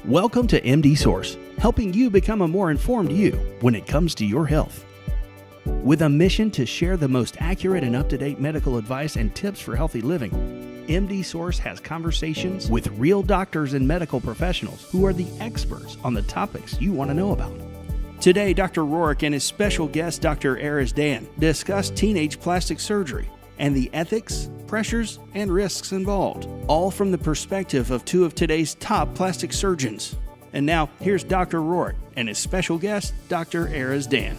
Welcome to MD Source, helping you become a more informed you when it comes to your health. With a mission to share the most accurate and up-to-date medical advice and tips for healthy living, MD Source has conversations with real doctors and medical professionals who are the experts on the topics you want to know about. Today, Dr. Rohrich and his special guest, Dr. Erez Dayan, discuss teenage plastic surgery and the ethics, pressures, and risks involved, all from the perspective of two of today's top plastic surgeons. And now, here's Dr. Rohrich and his special guest, Dr. Erez Dayan.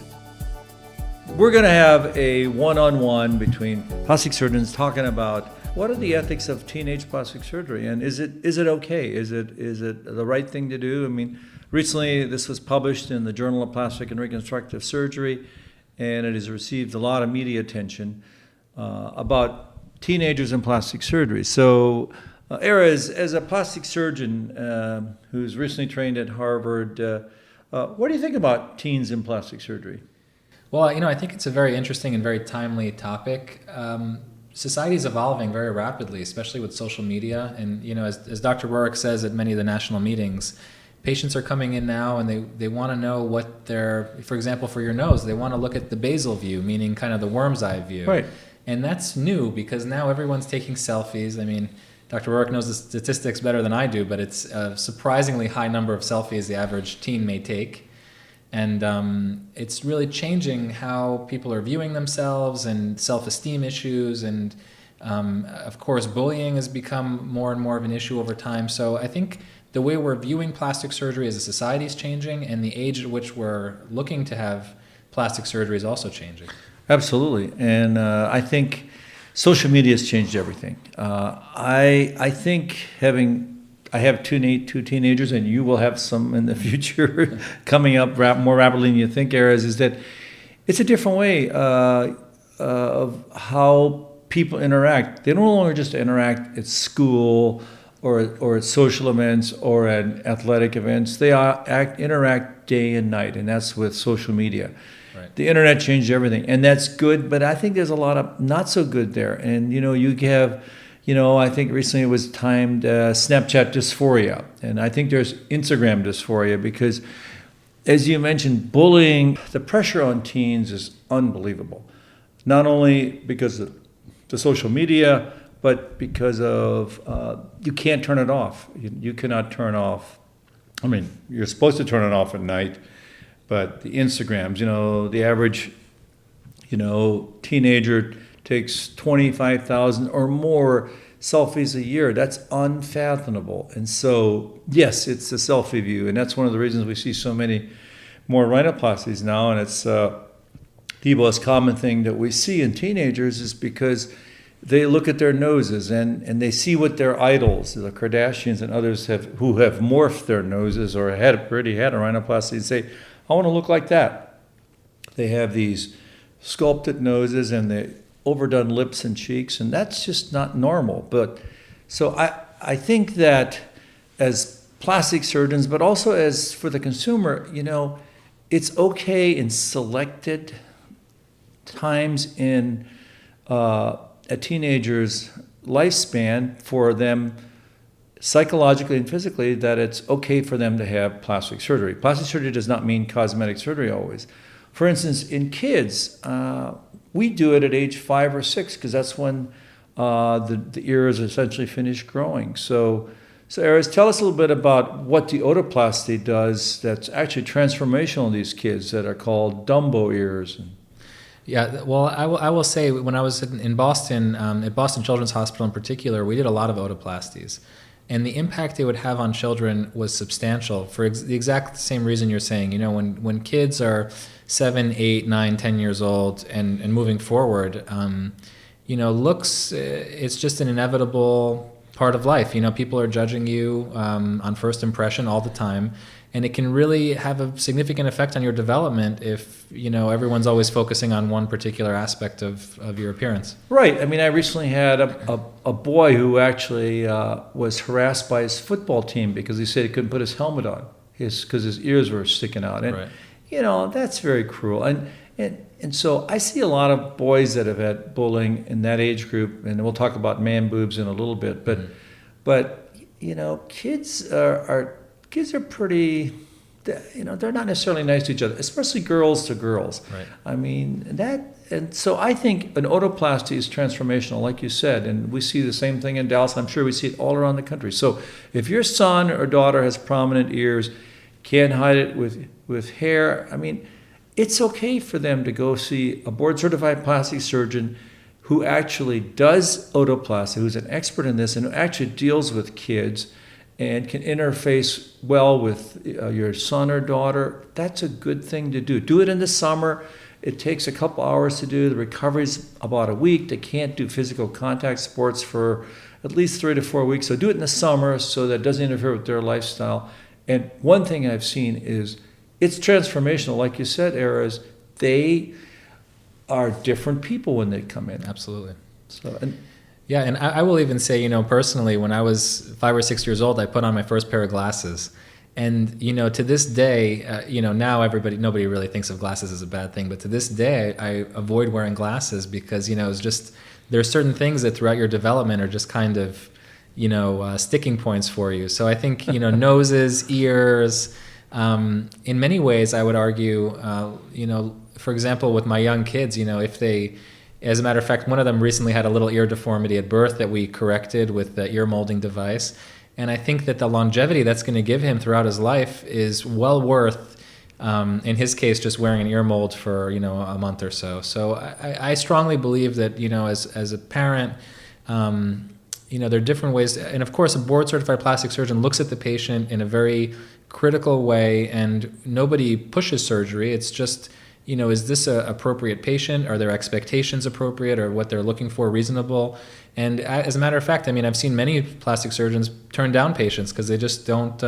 We're going to have a one-on-one between plastic surgeons talking about what are the ethics of teenage plastic surgery, and is it okay? Is it the right thing to do? I mean, recently this was published in the Journal of Plastic and Reconstructive Surgery, and it has received a lot of media attention about teenagers and plastic surgery. So, Erez, as a plastic surgeon who's recently trained at Harvard, what do you think about teens in plastic surgery? Well, I think it's a very interesting and very timely topic. Society is evolving very rapidly, especially with social media. And, as Dr. Rohrich says at many of the national meetings, patients are coming in now and they want to know what for example, for your nose, they want to look at the basal view, meaning kind of the worm's eye view. Right. And that's new because now everyone's taking selfies. I mean, Dr. Rohrich knows the statistics better than I do, but it's a surprisingly high number of selfies the average teen may take. And it's really changing how people are viewing themselves and self-esteem issues. And of course, bullying has become more and more of an issue over time. So I think the way we're viewing plastic surgery as a society is changing, and the age at which we're looking to have plastic surgery is also changing. Absolutely. And I think social media has changed everything. I think I have two teenagers, and you will have some in the future coming up more rapidly than you think, Erez, is that it's a different way of how people interact. They no longer just interact at school or at social events or at athletic events. They interact day and night, and that's with social media. Right. The internet changed everything, and that's good, but I think there's a lot of not so good there. And, you have... I think recently it was timed Snapchat dysphoria, and I think there's Instagram dysphoria because, as you mentioned, bullying, the pressure on teens is unbelievable. Not only because of the social media, but because of you can't turn it off. You cannot turn off. I mean, you're supposed to turn it off at night, but the Instagrams, the average, teenager takes 25,000 or more selfies a year. That's unfathomable. And so, yes, it's the selfie view, and that's one of the reasons we see so many more rhinoplasties now. And it's the most common thing that we see in teenagers is because they look at their noses and they see what their idols, the Kardashians and others who have morphed their noses or already had a rhinoplasty, and say, I want to look like that. They have these sculpted noses and the overdone lips and cheeks, and that's just not normal. But so I think that as plastic surgeons, but also as for the consumer, it's okay in selected times in a teenager's lifespan for them psychologically and physically that it's okay for them to have plastic surgery. Plastic surgery does not mean cosmetic surgery always. For instance, in kids, we do it at age 5 or 6 because that's when the ear is essentially finished growing. So Erez, tell us a little bit about what the otoplasty does that's actually transformational in these kids that are called Dumbo ears. Yeah, well, I will say when I was in Boston, at Boston Children's Hospital in particular, we did a lot of otoplasties. And the impact they would have on children was substantial for the exact same reason you're saying. When kids are 7, 8, 9, 10 years old and moving forward, looks, it's just an inevitable part of life. People are judging you on first impression all the time. And it can really have a significant effect on your development if, everyone's always focusing on one particular aspect of your appearance. Right. I mean, I recently had a boy who actually was harassed by his football team because he said he couldn't put his helmet on because his ears were sticking out. And, right. That's very cruel. And so I see a lot of boys that have had bullying in that age group, and we'll talk about man boobs in a little bit. But kids are kids are pretty, they're not necessarily nice to each other, especially girls to girls. Right. I mean, and so I think an otoplasty is transformational, like you said, and we see the same thing in Dallas. I'm sure we see it all around the country. So if your son or daughter has prominent ears, can't hide it with hair, I mean, it's okay for them to go see a board-certified plastic surgeon who actually does otoplasty, who's an expert in this, and who actually deals with kids and can interface well with your son or daughter. That's a good thing to do. Do it in the summer. It takes a couple hours to do. The recovery's about a week. They can't do physical contact sports for at least 3 to 4 weeks. So do it in the summer so that it doesn't interfere with their lifestyle. And one thing I've seen is it's transformational. Like you said, Erez, they are different people when they come in. Absolutely. So, Yeah, and I will even say, personally, when I was 5 or 6 years old, I put on my first pair of glasses. And, to this day, now nobody really thinks of glasses as a bad thing. But to this day, I avoid wearing glasses because, it's just, there are certain things that throughout your development are just kind of, sticking points for you. So I think, noses, ears, in many ways, I would argue, for example, with my young kids, if they, as a matter of fact, one of them recently had a little ear deformity at birth that we corrected with the ear molding device. And I think that the longevity that's going to give him throughout his life is well worth, in his case, just wearing an ear mold for, a month or so. So I strongly believe that, as a parent, there are different ways. And of course, a board-certified plastic surgeon looks at the patient in a very critical way, and nobody pushes surgery. It's just, is this an appropriate patient? Are their expectations appropriate? Or what they're looking for reasonable? And as a matter of fact, I've seen many plastic surgeons turn down patients because they just don't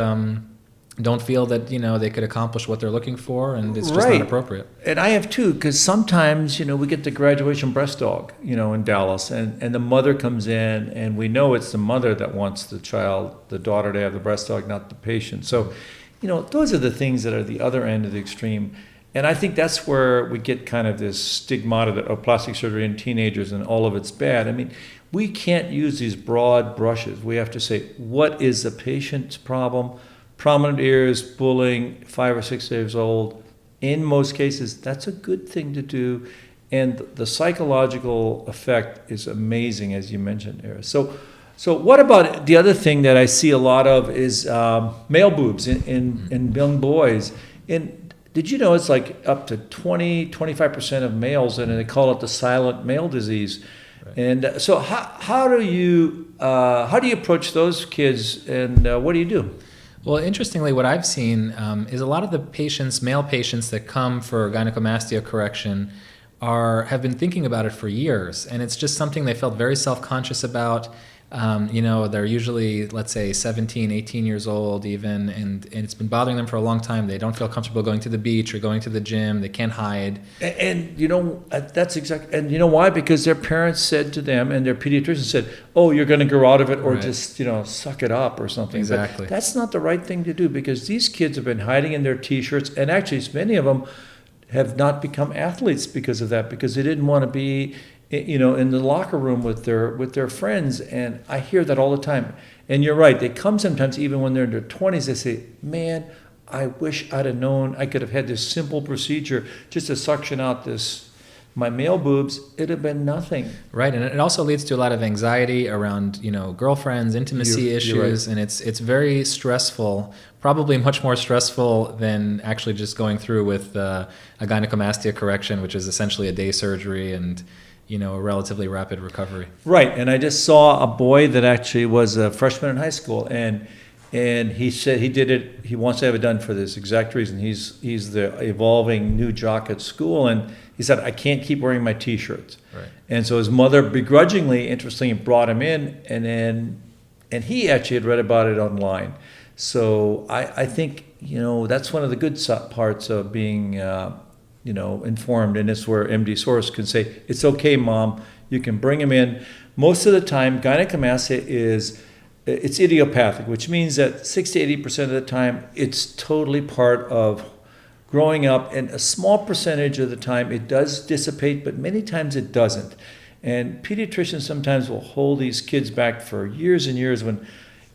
feel that, they could accomplish what they're looking for, and it's just not appropriate. And I have too, because sometimes, we get the graduation breast dog, in Dallas, and the mother comes in, and we know it's the mother that wants the daughter to have the breast dog, not the patient. So, those are the things that are the other end of the extreme. And I think that's where we get kind of this stigmata that plastic surgery in teenagers and all of it's bad. We can't use these broad brushes. We have to say, what is the patient's problem? Prominent ears, bullying, 5 or 6 years old. In most cases, that's a good thing to do. And the psychological effect is amazing, as you mentioned, Erez. So what about the other thing that I see a lot of is male boobs in young boys. And did you know it's like up to 25% of males, and they call it the silent male disease. Right. And so how do you approach those kids, and what do you do? Well, interestingly, what I've seen is a lot of the male patients that come for gynecomastia correction have been thinking about it for years, and it's just something they felt very self-conscious about. They're usually, let's say, 17, 18 years old even, and it's been bothering them for a long time. They don't feel comfortable going to the beach or going to the gym. They can't hide. And that's exactly, and you know why? Because their parents said to them, and their pediatrician said, oh, you're going to grow out of it, or just, suck it up or something. Exactly. But that's not the right thing to do, because these kids have been hiding in their T-shirts, and actually many of them have not become athletes because of that, because they didn't want to be in the locker room with their friends. And I hear that all the time. And you're right, they come sometimes even when they're in their 20s, they say, man, I wish I'd have known I could have had this simple procedure just to suction out my male boobs. It'd have been nothing. Right, and it also leads to a lot of anxiety around, girlfriends, intimacy issues, right. And it's very stressful, probably much more stressful than actually just going through with a gynecomastia correction, which is essentially a day surgery and a relatively rapid recovery. Right, and I just saw a boy that actually was a freshman in high school, and he said he did it. He wants to have it done for this exact reason. He's the evolving new jock at school, and he said, I can't keep wearing my T-shirts. Right. And so his mother begrudgingly, interestingly, brought him in, and he actually had read about it online. So I think that's one of the good parts of being informed, and it's where MD Soros can say, it's okay, Mom, you can bring him in. Most of the time, gynecomastia it's idiopathic, which means that 60 to 80% of the time, it's totally part of growing up, and a small percentage of the time it does dissipate, but many times it doesn't. And pediatricians sometimes will hold these kids back for years and years when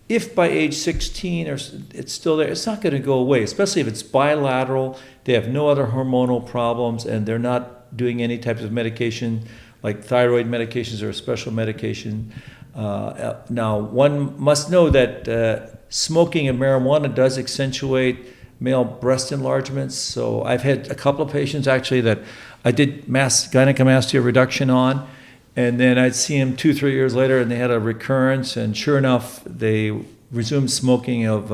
if by age 16 or it's still there, it's not going to go away, especially if it's bilateral, they have no other hormonal problems, and they're not doing any types of medication like thyroid medications or a special medication. Now, one must know that smoking and marijuana does accentuate male breast enlargements. So I've had a couple of patients actually that I did gynecomastia reduction on, and then I'd see them 2-3 years later and they had a recurrence, and sure enough, they resumed smoking of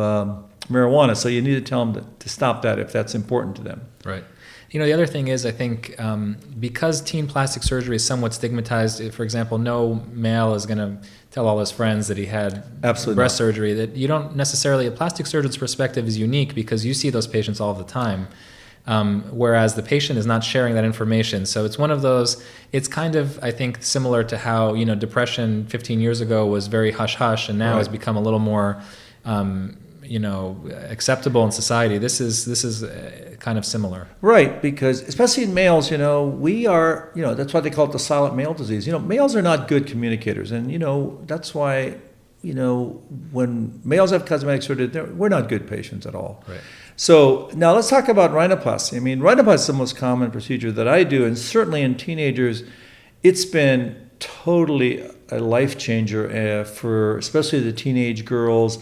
marijuana. So you need to tell them to stop that if that's important to them. Right. The other thing is, I think, because teen plastic surgery is somewhat stigmatized, for example, no male is going to tell all his friends that he had breast surgery, that you don't necessarily, a plastic surgeon's perspective is unique because you see those patients all the time, whereas the patient is not sharing that information. So it's one of those, it's kind of, I think, similar to how, depression 15 years ago was very hush-hush and now has become a little more acceptable in society. This is kind of similar. Right, because especially in males, we are, that's why they call it the silent male disease. Males are not good communicators, and that's why, when males have cosmetic surgery, we're not good patients at all. Right. So now let's talk about rhinoplasty. I mean, rhinoplasty is the most common procedure that I do, and certainly in teenagers, it's been totally a life changer for especially the teenage girls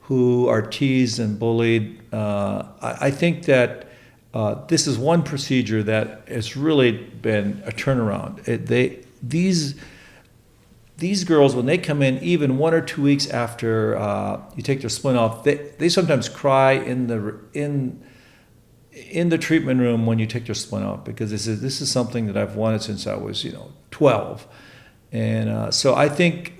who are teased and bullied. I think that this is one procedure that has really been a turnaround. These girls, when they come in, even 1 or 2 weeks after you take their splint off, they sometimes cry in the treatment room when you take their splint off, because this is something that I've wanted since I was 12, and so I think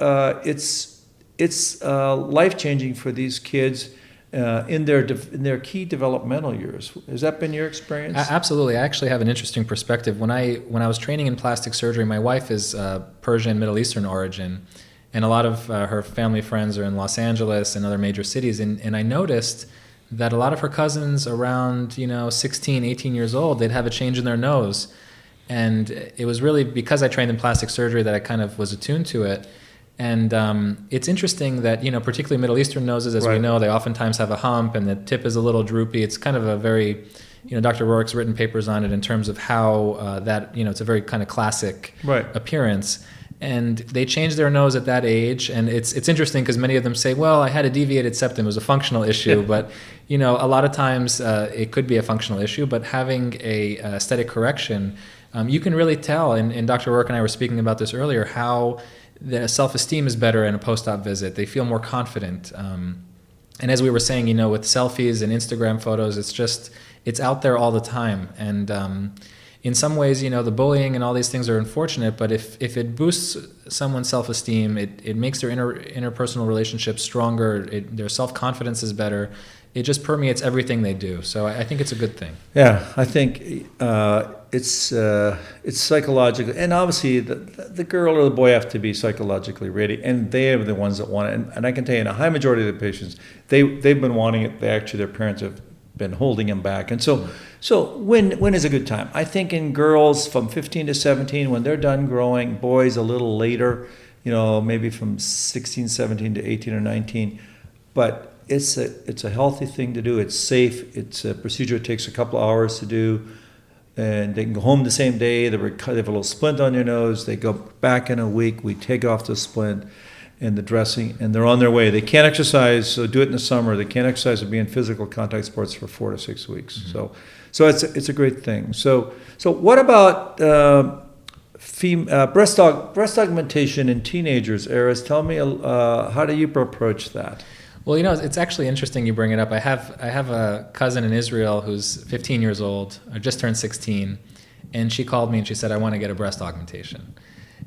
it's life-changing for these kids in their key developmental years. Has that been your experience? Absolutely. I actually have an interesting perspective. When I was training in plastic surgery, my wife is Persian, Middle Eastern origin, and a lot of her family friends are in Los Angeles and other major cities. And I noticed that a lot of her cousins around 16, 18 years old, they'd have a change in their nose. And it was really because I trained in plastic surgery that I kind of was attuned to it. And it's interesting that, particularly Middle Eastern noses, as we know, they oftentimes have a hump and the tip is a little droopy. It's kind of a very, Dr. Rohrich's written papers on it in terms of how it's a very kind of classic appearance. And they change their nose at that age. And it's interesting because many of them say, well, I had a deviated septum. It was a functional issue. But, a lot of times it could be a functional issue. But having a aesthetic correction, you can really tell, and Dr. Rohrich and I were speaking about this earlier, how the self-esteem is better in a post-op visit. They feel more confident. And as we were saying, with selfies and Instagram photos, it's out there all the time. And in some ways, the bullying and all these things are unfortunate, but if it boosts someone's self-esteem, it makes their interpersonal relationships stronger, their self-confidence is better. It just permeates everything they do. So I think it's a good thing. Yeah, I think it's psychological, and obviously the girl or the boy have to be psychologically ready, and they are the ones that want it. And I can tell you, in a high majority of the patients, they've been wanting it. Their parents have been holding them back, and so when is a good time? I think in girls from 15 to 17, when they're done growing, boys a little later, maybe from 16, 17 to 18 or 19, but it's a healthy thing to do. It's safe. It's a procedure that takes a couple of hours to do, and they can go home the same day. They have a little splint on their nose. They go back in a week. We take off the splint and the dressing, and they're on their way. They can't exercise, so do it in the summer. They can't exercise or be in physical contact sports for 4 to 6 weeks. Mm-hmm. So it's a great thing. So what about breast augmentation in teenagers? Erez, tell me, how do you approach that? Well, it's actually interesting you bring it up. I have a cousin in Israel who's 15 years old, or just turned 16, and she called me and she said, I want to get a breast augmentation.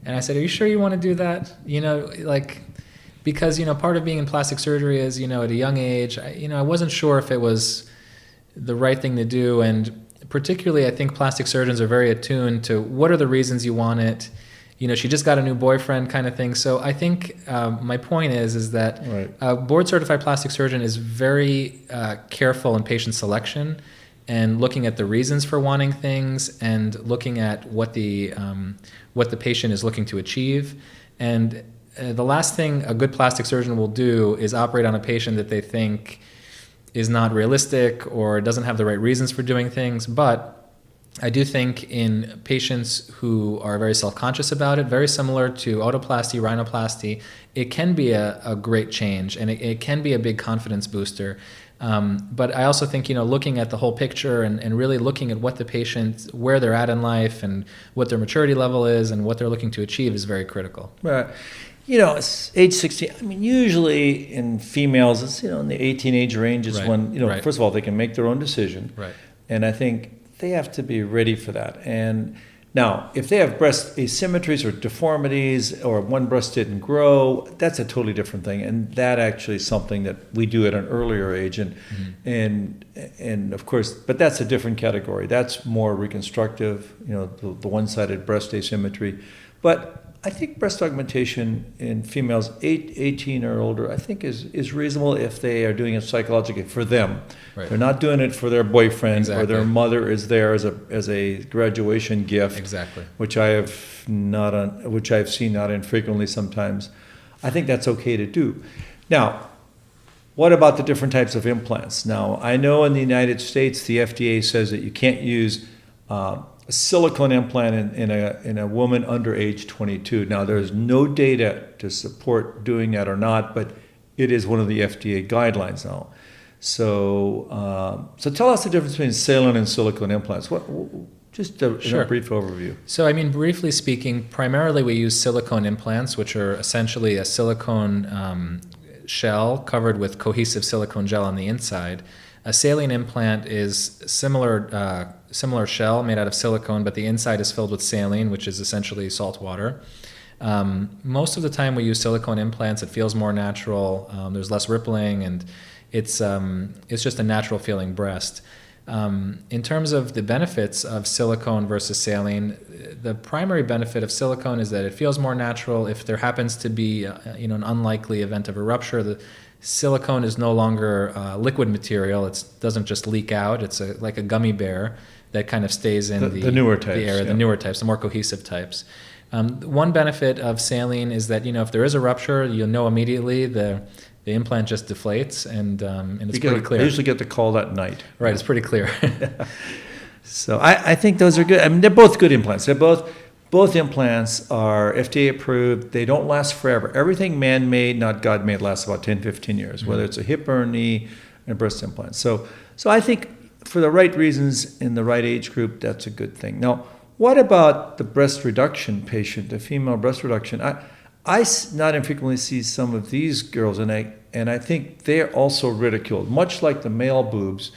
And I said, are you sure you want to do that? Because, part of being in plastic surgery is, at a young age, I wasn't sure if it was the right thing to do. And particularly, I think plastic surgeons are very attuned to what are the reasons you want it. She just got a new boyfriend kind of thing. So I think my point is that a board-certified plastic surgeon is very careful in patient selection and looking at the reasons for wanting things and looking at what the patient is looking to achieve. And the last thing a good plastic surgeon will do is operate on a patient that they think is not realistic or doesn't have the right reasons for doing things. But I do think in patients who are very self-conscious about it, very similar to otoplasty, rhinoplasty, it can be a great change, and it can be a big confidence booster. But I also think, looking at the whole picture and really looking at what the patient, where they're at in life and what their maturity level is and what they're looking to achieve is very critical. Right. It's age 16. I mean, usually in females, it's, in the 18 age range is Right. when, Right. first of all, they can make their own decision. Right. And I think they have to be ready for that. And now, if they have breast asymmetries or deformities or one breast didn't grow, that's a totally different thing. And that actually is something that we do at an earlier age. And of course, but that's a different category. That's more reconstructive, the one-sided breast asymmetry. But I think breast augmentation in females 18 or older, I think is reasonable if they are doing it psychologically for them. Right. They're not doing it for their boyfriend Exactly. or their mother is there as a graduation gift. Exactly. Which I've seen not infrequently sometimes. I think that's okay to do. Now, what about the different types of implants? Now, I know in the United States, the FDA says that you can't use a silicone implant in a woman under age 22. Now, there's no data to support doing that or not, but it is one of the FDA guidelines now. So, tell us the difference between saline and silicone implants. Just in Sure. a brief overview. So, briefly speaking, primarily we use silicone implants, which are essentially a silicone shell covered with cohesive silicone gel on the inside. A saline implant is similar shell made out of silicone, but the inside is filled with saline, which is essentially salt water. Most of the time we use silicone implants. It feels more natural. There's less rippling, and it's just a natural feeling breast. In terms of the benefits of silicone versus saline, the primary benefit of silicone is that it feels more natural. If there happens to be an unlikely event of a rupture, the silicone is no longer liquid material. It doesn't just leak out. It's like a gummy bear that kind of stays in the newer types, the air, yeah. the newer types, the more cohesive types. One benefit of saline is that if there is a rupture, you'll know immediately. The implant just deflates, and it's pretty clear. I usually get the call that night. Right, it's pretty clear. So I think those are good. I mean, they're both good implants. They're both implants are FDA approved. They don't last forever. Everything man-made, not God-made, lasts about 10, 15 years, Mm-hmm. whether it's a hip or a knee and a breast implant. So I think for the right reasons in the right age group, that's a good thing. Now, what about the breast reduction patient, the female breast reduction? I not infrequently see some of these girls, and I think they're also ridiculed, much like the male boobs.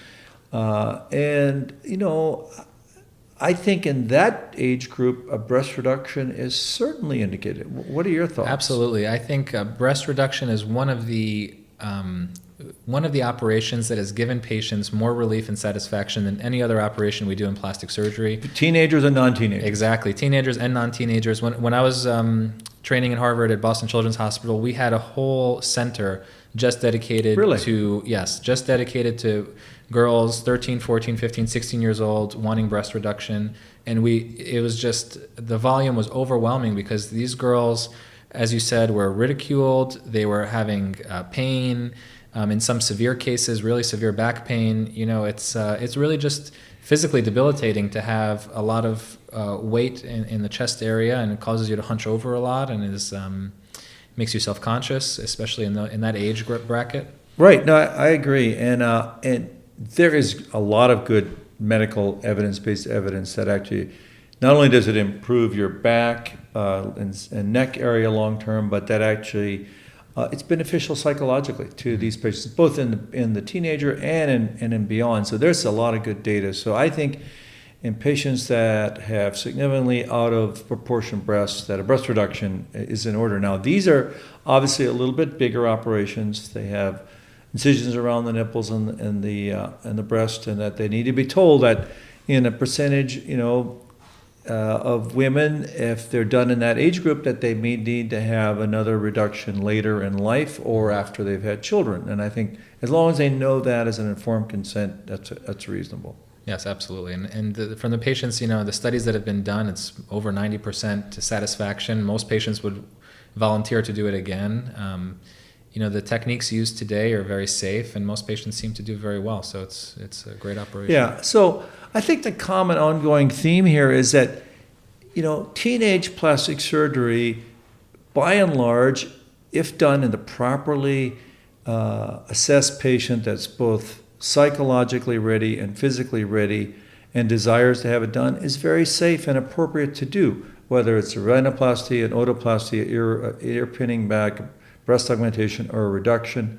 I think in that age group, a breast reduction is certainly indicated. What are your thoughts? Absolutely. I think breast reduction is one of the operations that has given patients more relief and satisfaction than any other operation we do in plastic surgery. Teenagers and non-teenagers. Exactly. Teenagers and non-teenagers. When I was training in Harvard at Boston Children's Hospital, we had a whole center just dedicated to girls 13, 14, 15, 16 years old wanting breast reduction. And it was just, the volume was overwhelming because these girls, as you said, were ridiculed. They were having pain, in some severe cases, really severe back pain. It's really just physically debilitating to have a lot of weight in the chest area, and it causes you to hunch over a lot, and makes you self-conscious, especially in that age bracket. Right. No, I agree, and there is a lot of good medical evidence-based evidence that actually not only does it improve your back and neck area long term, but that actually it's beneficial psychologically to these patients, both in the teenager and in beyond. So there's a lot of good data. So I think in patients that have significantly out of proportion breasts, that a breast reduction is in order. Now, these are obviously a little bit bigger operations. They have incisions around the nipples and the breast, and that they need to be told that in a percentage, of women, if they're done in that age group, that they may need to have another reduction later in life or after they've had children. And I think as long as they know that as an informed consent, that's reasonable. Yes, absolutely. And from the patients, the studies that have been done, it's over 90% to satisfaction. Most patients would volunteer to do it again. The techniques used today are very safe, and most patients seem to do very well. So it's a great operation. Yeah. So I think the common ongoing theme here is that, teenage plastic surgery, by and large, if done in the properly assessed patient that's both psychologically ready and physically ready and desires to have it done, is very safe and appropriate to do, whether it's a rhinoplasty, an otoplasty, ear pinning back, breast augmentation, or a reduction.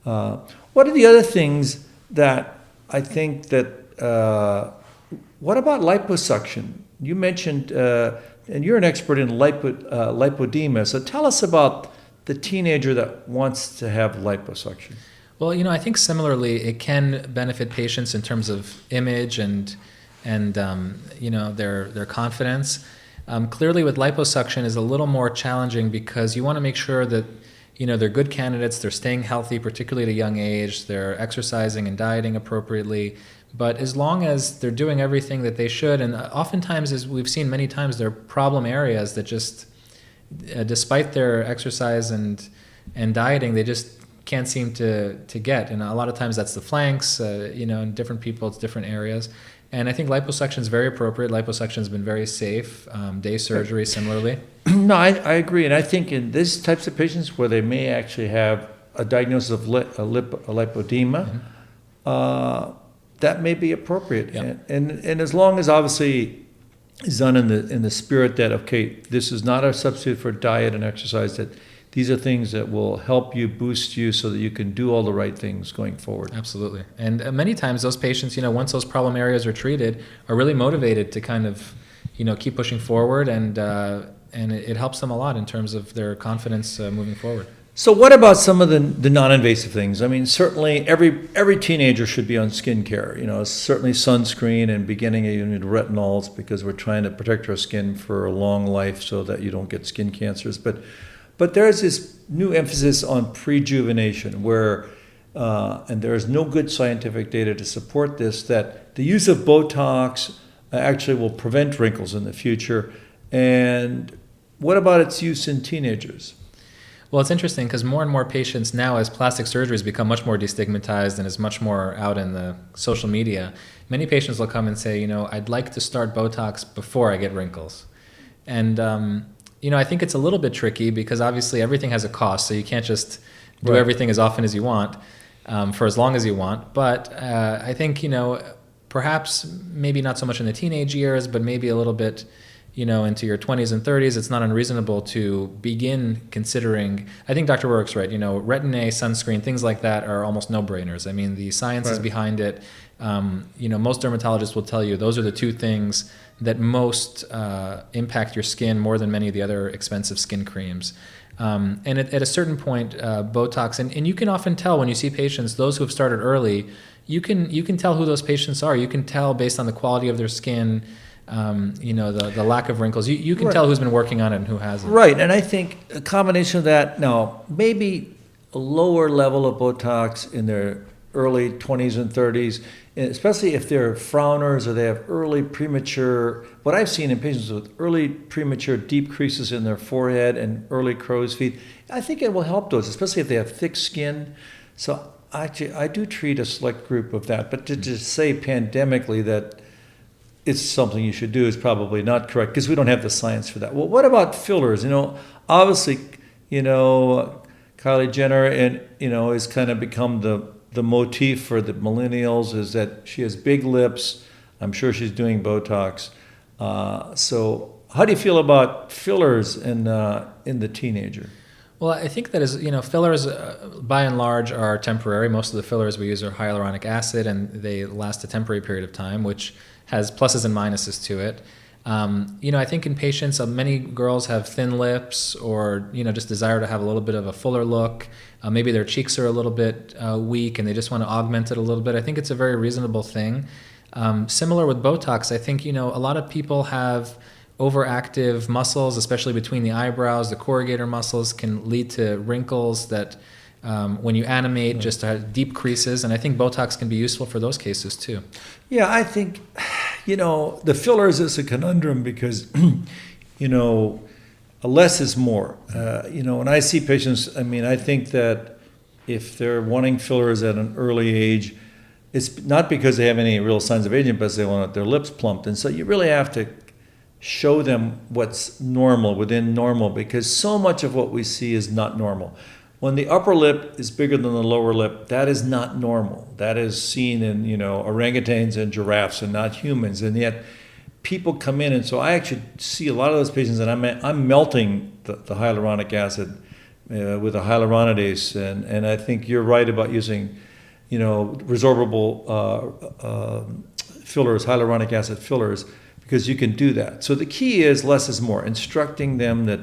What are the other things that I think that, what about liposuction? You mentioned, and you're an expert in lipodema, so tell us about the teenager that wants to have liposuction. Well, I think similarly, it can benefit patients in terms of image and their confidence. Clearly, with liposuction is a little more challenging because you want to make sure that they're good candidates, they're staying healthy, particularly at a young age, they're exercising and dieting appropriately. But as long as they're doing everything that they should, and oftentimes, as we've seen many times, there are problem areas that just, despite their exercise and dieting, they just can't seem to get. And a lot of times that's the flanks, in different people, it's different areas. And I think liposuction is very appropriate. Liposuction has been very safe. Day surgery, similarly. No, I agree. And I think in these types of patients where they may actually have a diagnosis of lipodema, that may be appropriate. Yep. And as long as obviously it's done in the spirit that, okay, this is not a substitute for diet and exercise, that these are things that will help you, boost you, so that you can do all the right things going forward. Absolutely. And many times those patients, once those problem areas are treated, are really motivated to kind of, keep pushing forward, and it helps them a lot in terms of their confidence moving forward. So what about some of the non-invasive things? I mean, certainly every teenager should be on skincare. Certainly sunscreen, and beginning you need retinols, because we're trying to protect our skin for a long life so that you don't get skin cancers. But there's this new emphasis on prejuvenation where, and there is no good scientific data to support this, that the use of Botox actually will prevent wrinkles in the future. And what about its use in teenagers? Well, it's interesting because more and more patients now, as plastic surgery has become much more destigmatized and is much more out in the social media, many patients will come and say, I'd like to start Botox before I get wrinkles. And I think it's a little bit tricky because obviously everything has a cost, so you can't just do everything as often as you want for as long as you want. But I think, perhaps maybe not so much in the teenage years, but maybe a little bit, into your 20s and 30s, it's not unreasonable to begin considering. I think Dr. Rohrich's right. Retin-A, sunscreen, things like that are almost no-brainers. I mean, the science is behind it. Most dermatologists will tell you those are the two things that most impact your skin more than many of the other expensive skin creams. And at a certain point, Botox, and you can often tell when you see patients, those who have started early, you can tell who those patients are. You can tell based on the quality of their skin, the lack of wrinkles. You can tell who's been working on it and who hasn't. Right, and I think a combination of that, now, maybe a lower level of Botox in their early 20s and 30s, especially if they're frowners or they have early premature, what I've seen in patients with early premature deep creases in their forehead and early crow's feet, I think it will help those, especially if they have thick skin. So actually, I do treat a select group of that, but to just say pandemically that it's something you should do is probably not correct because we don't have the science for that. Well, what about fillers? Obviously, Kylie Jenner has kind of become the motif for the millennials is that she has big lips. I'm sure she's doing Botox. So how do you feel about fillers in the teenager? Well, I think that fillers by and large are temporary. Most of the fillers we use are hyaluronic acid, and they last a temporary period of time, which has pluses and minuses to it. I think in patients, many girls have thin lips or, just desire to have a little bit of a fuller look. Maybe their cheeks are a little bit weak and they just want to augment it a little bit. I think it's a very reasonable thing. Similar with Botox, I think, a lot of people have overactive muscles, especially between the eyebrows. The corrugator muscles can lead to wrinkles that when you animate, just deep creases. And I think Botox can be useful for those cases too. Yeah, I think, the fillers is a conundrum because, less is more. When I see patients, I think that if they're wanting fillers at an early age, it's not because they have any real signs of aging, but they want their lips plumped. And so you really have to show them what's normal, within normal, because so much of what we see is not normal. When the upper lip is bigger than the lower lip, that is not normal. That is seen in, orangutans and giraffes and not humans. And yet people come in, and so I actually see a lot of those patients, and I'm melting the hyaluronic acid with a hyaluronidase. And I think you're right about using, resorbable fillers, hyaluronic acid fillers, because you can do that. So the key is less is more, instructing them that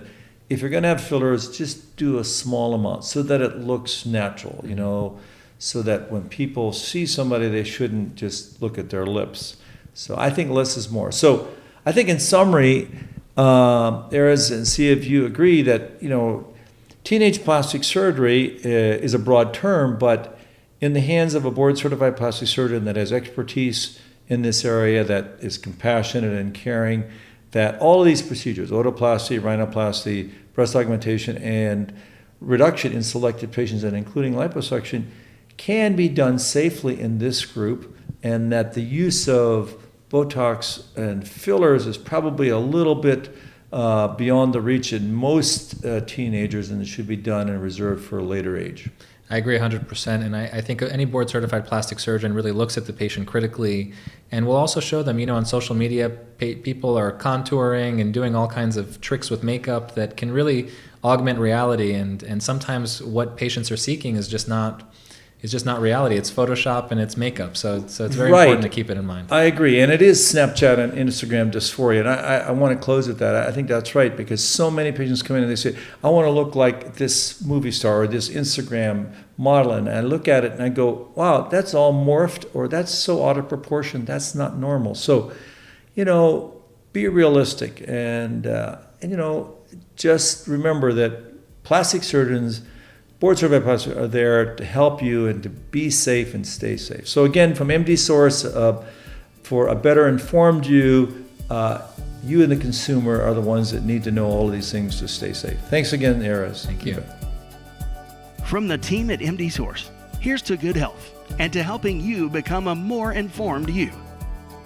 if you're going to have fillers, just do a small amount so that it looks natural, so that when people see somebody, they shouldn't just look at their lips. So I think less is more. So I think in summary, Erez, and see if you agree that, teenage plastic surgery is a broad term, but in the hands of a board-certified plastic surgeon that has expertise in this area, that is compassionate and caring, that all of these procedures, otoplasty, rhinoplasty, breast augmentation, and reduction in selected patients, and including liposuction, can be done safely in this group, and that the use of Botox and fillers is probably a little bit beyond the reach in most teenagers, and it should be done and reserved for a later age. I agree 100%, and I think any board-certified plastic surgeon really looks at the patient critically, and will also show them, on social media, people are contouring and doing all kinds of tricks with makeup that can really augment reality, and sometimes what patients are seeking is just not reality. It's Photoshop and it's makeup, so it's very important to keep it in mind. I agree, and it is Snapchat and Instagram dysphoria, and I want to close with that. I think that's right, because so many patients come in and they say, I want to look like this movie star or this Instagram model, and I look at it and I go, wow, that's all morphed, or that's so out of proportion, that's not normal. So, be realistic, and just remember that plastic surgeons, board-certified plastic are there to help you and to be safe and stay safe. So again, from MD Source, for a better informed you, you and the consumer are the ones that need to know all of these things to stay safe. Thanks again, Erez. Thank you. From the team at MD Source, here's to good health and to helping you become a more informed you.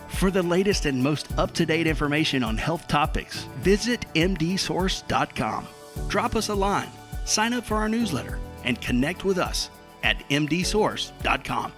For the latest and most up-to-date information on health topics, visit mdsource.com. Drop us a line, sign up for our newsletter, and connect with us at mdsource.com.